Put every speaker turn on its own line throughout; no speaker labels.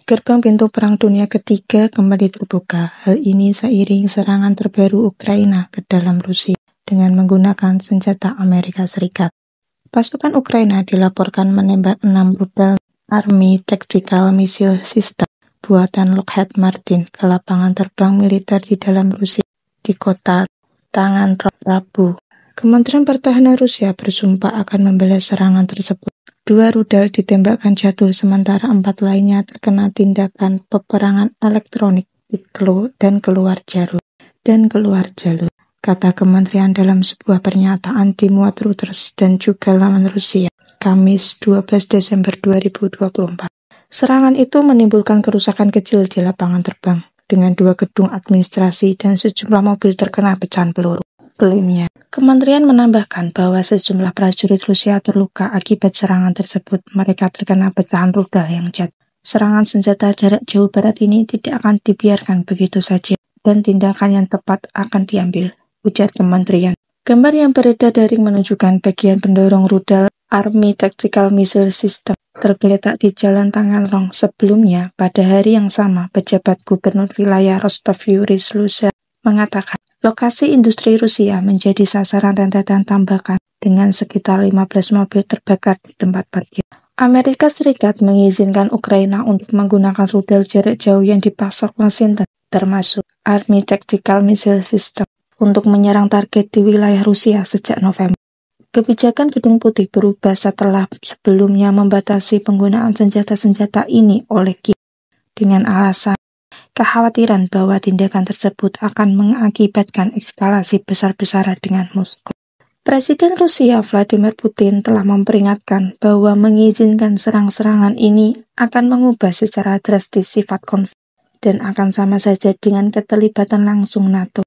Gerbang pintu Perang Dunia Ketiga kembali terbuka. Hal ini seiring serangan terbaru Ukraina ke dalam Rusia dengan menggunakan senjata Amerika Serikat. Pasukan Ukraina dilaporkan menembak 6 rudal Army Tactical Missile System buatan Lockheed Martin ke lapangan terbang militer di dalam Rusia di kota Taganrog, Rabu. Kementerian Pertahanan Rusia bersumpah akan membalas serangan tersebut. 2 rudal ditembakkan jatuh sementara 4 lainnya terkena tindakan peperangan elektronik dan keluar jalur, kata kementerian dalam sebuah pernyataan dimuat Reuters dan juga laman Rusia, Kamis 12 Desember 2024. Serangan itu menimbulkan kerusakan kecil di lapangan terbang, dengan 2 gedung administrasi dan sejumlah mobil terkena pecahan peluru. Klaimnya, kementerian menambahkan bahwa sejumlah prajurit Rusia terluka akibat serangan tersebut. Mereka terkena pecahan rudal yang jatuh. Serangan senjata jarak jauh barat ini tidak akan dibiarkan begitu saja dan tindakan yang tepat akan diambil, ujar kementerian. Gambar yang beredar daring menunjukkan bagian pendorong rudal Army Tactical Missile System tergeletak di Jalan Taganrog. Sebelumnya, pada hari yang sama, pejabat gubernur wilayah Rostov Yuri Sluza mengatakan lokasi industri Rusia menjadi sasaran rentetan tembakan dengan sekitar 15 mobil terbakar di tempat parkir. Amerika Serikat mengizinkan Ukraina untuk menggunakan rudal jarak jauh yang dipasok Washington, termasuk Army Tactical Missile System, untuk menyerang target di wilayah Rusia sejak November. Kebijakan Gedung Putih berubah setelah sebelumnya membatasi penggunaan senjata-senjata ini oleh Kiev dengan alasan kekhawatiran bahwa tindakan tersebut akan mengakibatkan eskalasi besar-besaran dengan Moskow. Presiden Rusia Vladimir Putin telah memperingatkan bahwa mengizinkan serang-serangan ini akan mengubah secara drastis sifat konflik dan akan sama saja dengan keterlibatan langsung NATO.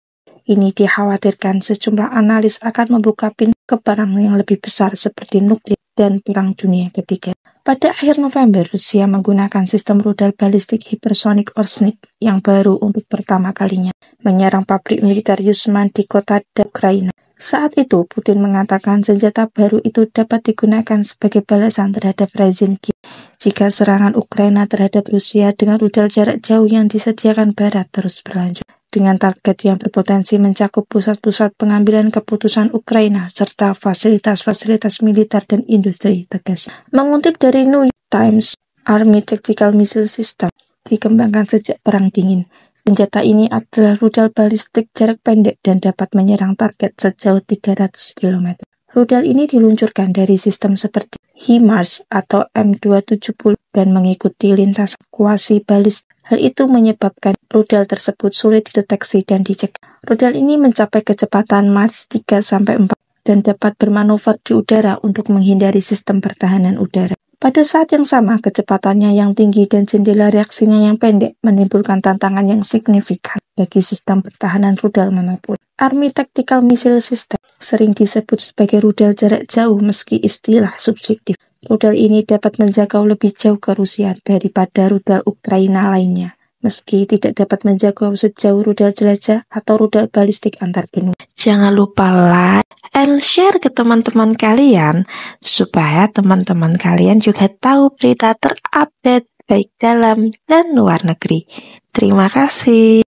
Ini dikhawatirkan sejumlah analis akan membuka pintu ke perang yang lebih besar seperti nuklir dan Perang Dunia Ketiga. Pada akhir November, Rusia menggunakan sistem rudal balistik hipersonik Orsnik yang baru untuk pertama kalinya, menyerang pabrik militer Yuzhman di kota Ukraina. Saat itu, Putin mengatakan senjata baru itu dapat digunakan sebagai balasan terhadap rezim Kiev jika serangan Ukraina terhadap Rusia dengan rudal jarak jauh yang disediakan Barat terus berlanjut, dengan target yang berpotensi mencakup pusat-pusat pengambilan keputusan Ukraina serta fasilitas-fasilitas militer dan industri, tegas. Mengutip dari New York Times, Army Tactical Missile System dikembangkan sejak Perang Dingin. Senjata ini adalah rudal balistik jarak pendek dan dapat menyerang target sejauh 300 km. Rudal ini diluncurkan dari sistem seperti HIMARS atau M270 dan mengikuti lintasan kuasi balistik. Hal itu menyebabkan rudal tersebut sulit dideteksi dan dicegah. Rudal ini mencapai kecepatan Mach 3-4 dan dapat bermanuver di udara untuk menghindari sistem pertahanan udara. Pada saat yang sama, kecepatannya yang tinggi dan jendela reaksinya yang pendek menimbulkan tantangan yang signifikan bagi sistem pertahanan rudal manapun. Army Tactical Missile System sering disebut sebagai rudal jarak jauh meski istilah subjektif. Rudal ini dapat menjangkau lebih jauh ke Rusia daripada rudal Ukraina lainnya, meski tidak dapat menjangkau sejauh rudal jelajah atau rudal balistik antar benua. Jangan lupa like and share ke teman-teman kalian, supaya teman-teman kalian juga tahu berita terupdate baik dalam dan luar negeri. Terima kasih.